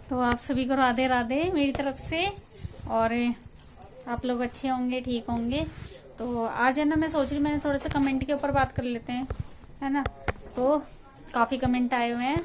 तो आप सभी को राधे राधे मेरी तरफ से। और आप लोग अच्छे होंगे, ठीक होंगे। तो आज है ना, मैं सोच रही मैंने थोड़े से कमेंट के ऊपर बात कर लेते हैं, है ना। तो काफी कमेंट आए हुए हैं।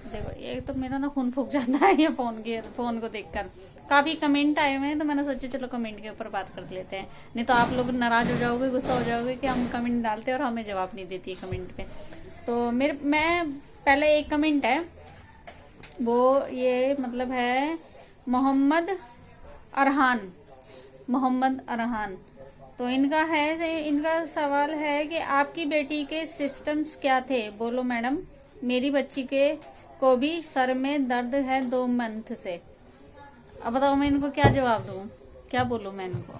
देखो, ये तो मेरा ना खून फूक जाता है ये फोन को देखकर। काफी कमेंट आए हुए हैं, तो मैंने सोचा चलो कमेंट के ऊपर बात कर लेते हैं। नहीं तो आप लोग नाराज हो जाओगे, गुस्सा हो जाओगे कि हम कमेंट डालते हैं और हमें जवाब नहीं देती है कमेंट पे। तो मैं पहले एक कमेंट है, वो ये मतलब है मोहम्मद अरहान। मोहम्मद अरहान। तो इनका सवाल है कि आपकी बेटी के सिम्टम्स क्या थे, बोलो मैडम। मेरी बच्ची के को भी सर में दर्द है 2 मंथ से। अब बताओ मैं इनको क्या जवाब दूं, क्या बोलूं मैं इनको,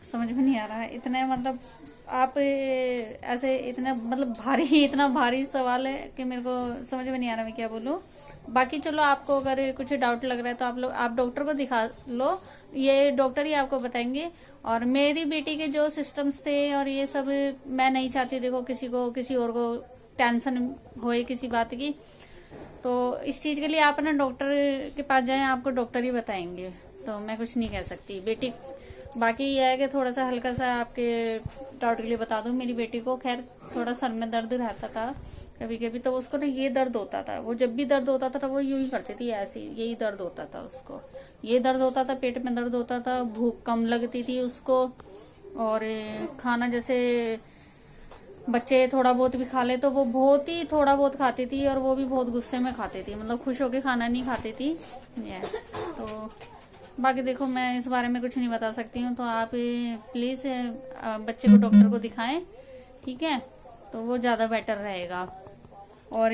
समझ में नहीं आ रहा है। इतने मतलब आप ऐसे इतने मतलब इतना भारी सवाल है कि मेरे को समझ में नहीं आ रहा मैं क्या बोलूं। बाकी चलो, आपको अगर कुछ डाउट लग रहा है तो आप डॉक्टर को दिखा लो, ये डॉक्टर ही आपको बताएंगे। और मेरी बेटी के जो सिस्टम्स थे और ये सब, मैं नहीं चाहती देखो किसी और को टेंशन होए किसी बात की। तो इस चीज के लिए आप ना डॉक्टर के पास जाएं, आपको डॉक्टर ही बताएंगे। तो मैं कुछ नहीं कह सकती बेटी। बाकी यह है कि थोड़ा सा हल्का सा आपके डाउट के लिए बता दूं, मेरी बेटी को खैर थोड़ा सर में दर्द रहता था कभी कभी। तो उसको ना ये दर्द होता था, वो जब भी दर्द होता था वो यूं ही करती थी, ऐसे यही दर्द होता था उसको। ये दर्द होता था, पेट में दर्द होता था, भूख कम लगती थी उसको। और खाना जैसे बच्चे थोड़ा बहुत भी खा ले तो वो बहुत ही थोड़ा बहुत खाती थी, और वो भी बहुत गुस्से में खाती थी, मतलब खुश होके खाना नहीं खाती थी। तो बाकी देखो, मैं इस बारे में कुछ नहीं बता सकती हूँ। तो आप प्लीज बच्चे को डॉक्टर को दिखाएं, ठीक है। तो वो ज्यादा बेटर रहेगा। और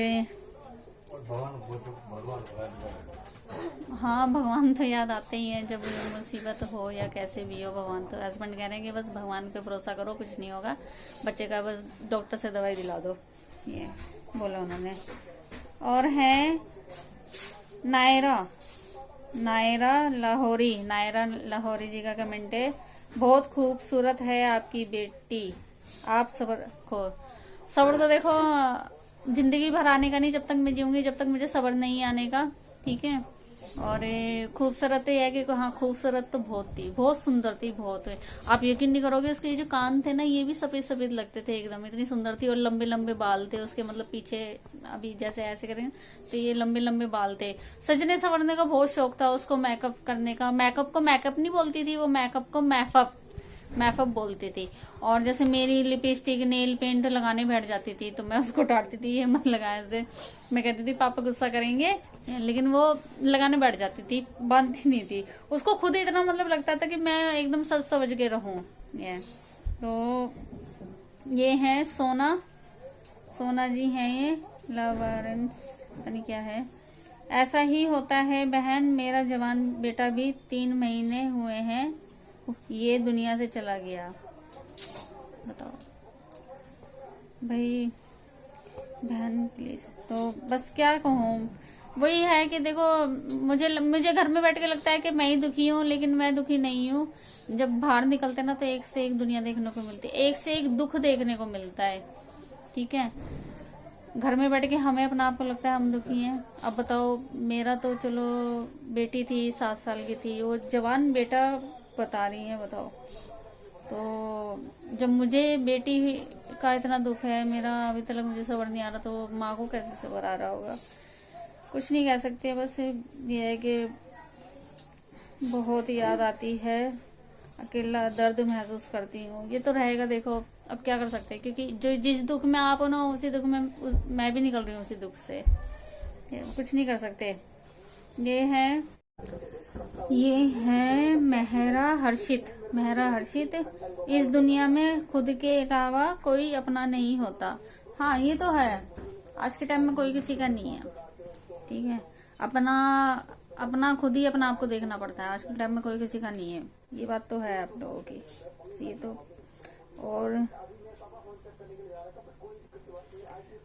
हाँ, भगवान तो याद आते ही हैं जब मुसीबत हो या कैसे भी हो। भगवान तो, हस्बैंड कह रहे हैं कि बस भगवान पे भरोसा करो, कुछ नहीं होगा, बच्चे का बस डॉक्टर से दवाई दिला दो, ये बोला उन्होंने। और है नायरा नायरा लाहौरी जी का कमेंट है, बहुत खूबसूरत है आपकी बेटी। आप सब्र तो देखो जिंदगी भर आने का नहीं, जब तक मैं जीऊंगी जब तक मुझे सब्र नहीं आने का, ठीक है। और खूबसूरत है कि हाँ, खूबसूरत तो बहुत थी, बहुत सुंदर थी, बहुत है। आप यकीन नहीं करोगे, उसके जो कान थे ना, ये भी सफेद सफेद लगते थे एकदम, इतनी सुंदर थी। और लंबे लंबे बाल थे उसके, मतलब पीछे अभी जैसे ऐसे करें तो ये लंबे लंबे बाल थे। सजने संवरने का बहुत शौक था उसको, मेकअप करने का। मेकअप को मेकअप नहीं बोलती थी वो, मेकअप को मैफअप बोलती थी। और जैसे मेरी लिपस्टिक नेल पेंट लगाने बैठ जाती थी तो मैं उसको डांटती थी, ये मत लगाए ऐसे। मैं कहती थी पापा गुस्सा करेंगे, लेकिन वो लगाने बैठ जाती थी, बांधती नहीं थी। उसको खुद इतना मतलब लगता था कि मैं एकदम सज सवज के रहूं। ये तो ये है सोना जी हैं ये, लवरेंस पता नहीं क्या है। ऐसा ही होता है बहन, मेरा जवान बेटा भी 3 महीने हुए हैं ये दुनिया से चला गया। बताओ भाई बहन प्लीज। तो बस क्या कहूँ, वही है कि देखो, मुझे घर में बैठ के लगता है कि मैं ही दुखी हूँ, लेकिन मैं दुखी नहीं हूँ। जब बाहर निकलते ना तो एक से एक दुनिया देखने को मिलती है, एक से एक दुख देखने को मिलता है, ठीक है। घर में बैठ के हमें अपना आप को लगता है हम दुखी हैं। अब बताओ, मेरा तो चलो बेटी थी 7 साल की थी, वो जवान बेटा बता रही है, बताओ। तो जब मुझे बेटी का इतना दुख है, मेरा अभी तक मुझे सब्र नहीं आ रहा, तो माँ को कैसे सब्र आ रहा होगा, कुछ नहीं कह सकते। बस ये है कि बहुत याद आती है, अकेला दर्द महसूस करती हूँ, ये तो रहेगा। देखो अब क्या कर सकते हैं, क्योंकि जो जिस दुख में आप हो ना, उसी दुख में मैं भी निकल रही हूँ, उसी दुख से कुछ नहीं कर सकते। ये है मेहरा हर्षित। इस दुनिया में खुद के अलावा कोई अपना नहीं होता। हाँ, ये तो है, आज के टाइम में कोई किसी का नहीं है, ठीक है। अपना खुद ही अपना आपको देखना पड़ता है, आज के टाइम में कोई किसी का नहीं है, ये बात तो है आप लोगों की, ये तो। और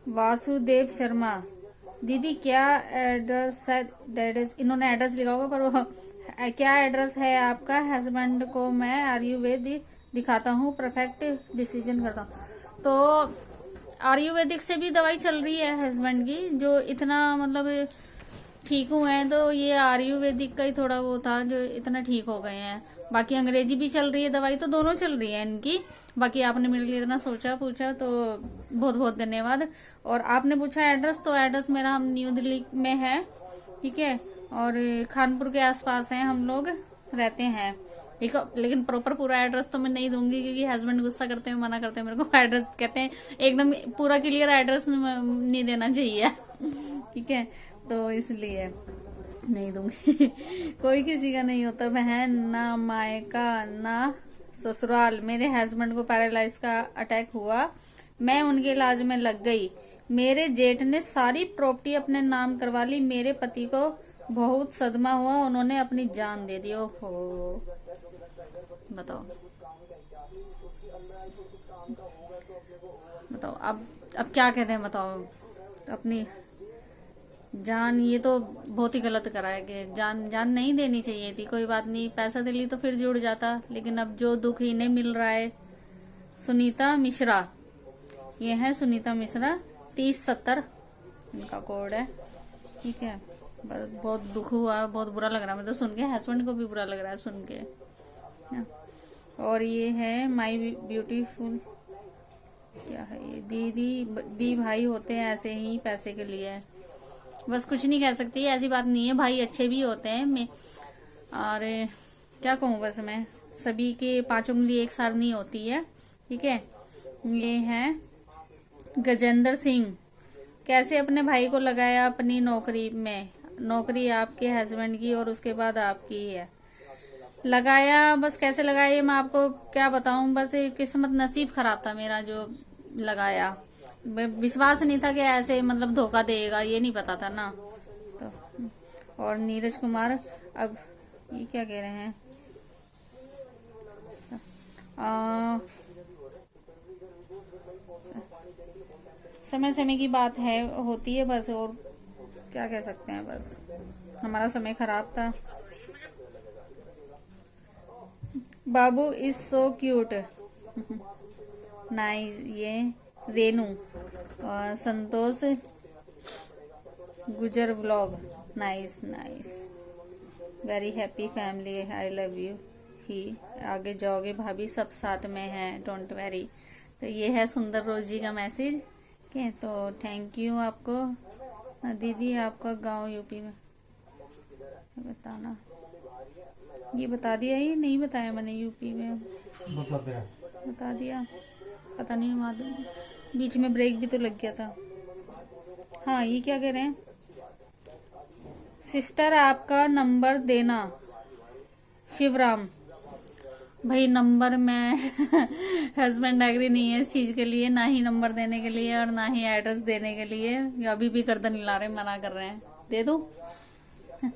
वासुदेव शर्मा, दीदी क्या एड्रेस है, इन्होंने एड्रेस लिखा होगा पर वो क्या एड्रेस है आपका, हस्बैंड को मैं आयुर्वेदिक दिखाता हूँ, परफेक्ट डिसीजन करता हूँ। तो आयुर्वेदिक से भी दवाई चल रही है हस्बैंड की, जो इतना मतलब ठीक हुए हैं, तो ये आयुर्वेदिक का ही थोड़ा वो था जो इतना ठीक हो गए हैं। बाकी अंग्रेजी भी चल रही है, दवाई तो दोनों चल रही है इनकी। बाकी आपने मेरे लिए इतना सोचा पूछा तो बहुत बहुत धन्यवाद। और आपने पूछा एड्रेस, तो एड्रेस मेरा हम न्यू दिल्ली में है, ठीक है, और खानपुर के आसपास हैं हम लोग रहते हैं, ठीक है। लेकिन प्रॉपर पूरा एड्रेस तो मैं नहीं दूंगी, क्योंकि हस्बैंड गुस्सा करते हैं, मना करते हैं मेरे को। एड्रेस कहते हैं एकदम पूरा क्लियर एड्रेस नहीं देना चाहिए, ठीक है, तो इसलिए नहीं दूंगी। कोई किसी का नहीं होता बहन, ना मायका ना ससुराल। मेरे हस्बैंड को पैरालाइज का अटैक हुआ, मैं उनके इलाज में लग गई। मेरे जेठ ने सारी प्रॉपर्टी अपने नाम करवा ली। मेरे पति को बहुत सदमा हुआ, उन्होंने अपनी जान दे दी। ओहो, बताओ बताओ, अब क्या कहते हैं, बताओ। अपनी जान, ये तो बहुत ही गलत करा है कि जान नहीं देनी चाहिए थी। कोई बात नहीं, पैसा दे ली तो फिर जुड़ जाता, लेकिन अब जो दुख इन्हें मिल रहा है। सुनीता मिश्रा, ये है सुनीता मिश्रा, 3070 इनका कोड है, ठीक है। बहुत दुख हुआ, बहुत बुरा लग रहा है मुझे तो सुन के, हस्बैंड को भी बुरा लग रहा है सुन के। और ये है माई ब्यूटीफुल, क्या है ये, दीदी दी भाई होते हैं ऐसे ही पैसे के लिए, बस कुछ नहीं कह सकती, ऐसी बात नहीं है, भाई अच्छे भी होते हैं। मैं और क्या कहूँ, बस मैं सभी के 5 उंगली एक सार नहीं होती है, ठीक है। ये है गजेंद्र सिंह, कैसे अपने भाई को लगाया अपनी नौकरी में, नौकरी आपके हस्बैंड की और उसके बाद आपकी है। लगाया, बस कैसे लगाया ये मैं आपको क्या बताऊं, बस किस्मत नसीब खराब था मेरा जो लगाया। विश्वास नहीं था कि ऐसे मतलब धोखा देगा, ये नहीं पता था ना। तो और नीरज कुमार, अब ये क्या कह रहे हैं, समय समय की बात है, होती है बस, और क्या कह सकते हैं, बस हमारा समय खराब था। बाबू इज सो क्यूट, नाइस। ये Renu, Santosh Gujar vlog, nice nice, very happy family, I love you ही, आगे जाओगे भाभी, सब साथ में हैं, डोंट वेरी। तो ये है सुंदर रोजी का मैसेज, के तो थैंक यू आपको। दीदी आपका गांव यूपी में बताना, ये बता दिया, ये नहीं बताया मैंने, यूपी में बता दिया, पता नहीं मालूम, बीच में ब्रेक भी तो लग गया था। हाँ, ये क्या कह रहे हैं, सिस्टर आपका नंबर देना, शिवराम। भाई नंबर में हस्बैंड एग्री नहीं है इस चीज के लिए, ना ही नंबर देने के लिए और ना ही एड्रेस देने के लिए। अभी भी गर्दन हिला रहे, मना कर रहे हैं, दे दो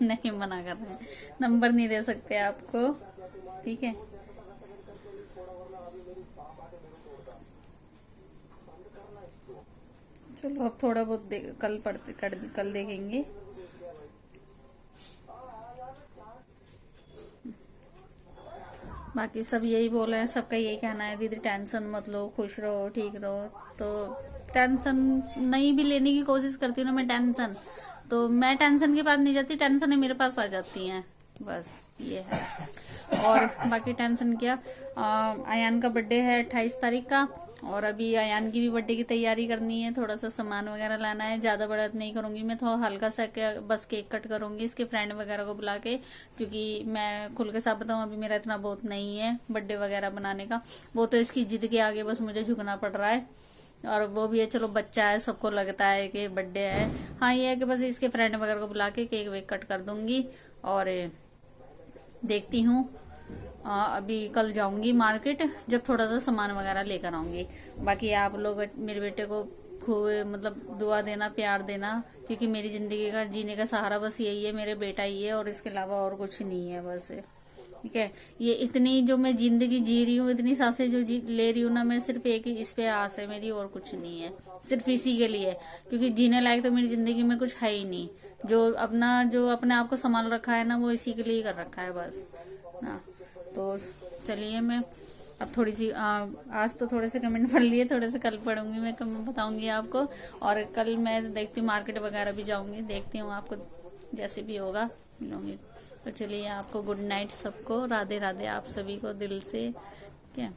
नहीं, मना कर रहे हैं, नंबर नहीं दे सकते आपको, ठीक है। चलो अब थोड़ा बहुत कल पढ़ते, कल देखेंगे। बाकी सब यही बोल रहे हैं, सबका यही कहना है, दीदी टेंशन मत लो, खुश रहो, ठीक रहो। तो टेंशन नहीं भी लेने की कोशिश करती हूँ ना मैं, टेंशन तो मैं टेंशन के पास नहीं जाती, टेंशन मेरे पास आ जाती हैं, बस ये है। और बाकी टेंशन क्या, अयान का बर्थडे है 28 तारीख का, और अभी अयान की भी बर्थडे की तैयारी करनी है, थोड़ा सा सामान वगैरह लाना है, ज्यादा बड़ा नहीं करूंगी मैं, थोड़ा हल्का सा बस केक कट करूंगी इसके फ्रेंड वगैरह को बुला के, क्योंकि मैं खुल के साथ बताऊं अभी मेरा इतना बहुत नहीं है बर्थडे वगैरह बनाने का, वो तो इसकी जिद के आगे बस मुझे झुकना पड़ रहा है। और वो भी है, चलो बच्चा है, सबको लगता है कि बर्थडे है। हाँ, ये है कि बस इसके फ्रेंड वगैरह को बुला के केक वेक कट कर दूंगी, और देखती हूँ। अभी कल जाऊंगी मार्केट, जब थोड़ा सा सामान वगैरह लेकर आऊंगी। बाकी आप लोग मेरे बेटे को खूब मतलब दुआ देना, प्यार देना, क्योंकि मेरी जिंदगी का जीने का सहारा बस यही है, मेरे बेटा ही है, और इसके अलावा और कुछ नहीं है बस, ठीक है। ये इतनी जो मैं जिंदगी जी रही हूँ, इतनी सांसें जो ले रही हूँ ना मैं, सिर्फ एक ही इस पे आस है मेरी, और कुछ नहीं है, सिर्फ इसी के लिए, क्योंकि जीने लायक तो मेरी जिंदगी में कुछ है ही नहीं। जो अपने आप को संभाल रखा है ना, वो इसी के लिए कर रखा है बस ना। तो चलिए, मैं अब थोड़ी सी आज तो थोड़े से कमेंट पढ़ लिए, थोड़े से कल पढ़ूंगी मैं बताऊंगी आपको। और कल मैं देखती हूँ मार्केट वगैरह भी जाऊंगी, देखती हूँ आपको जैसे भी होगा मिलूंगी। तो चलिए आपको गुड नाइट सबको, राधे राधे आप सभी को दिल से, क्या।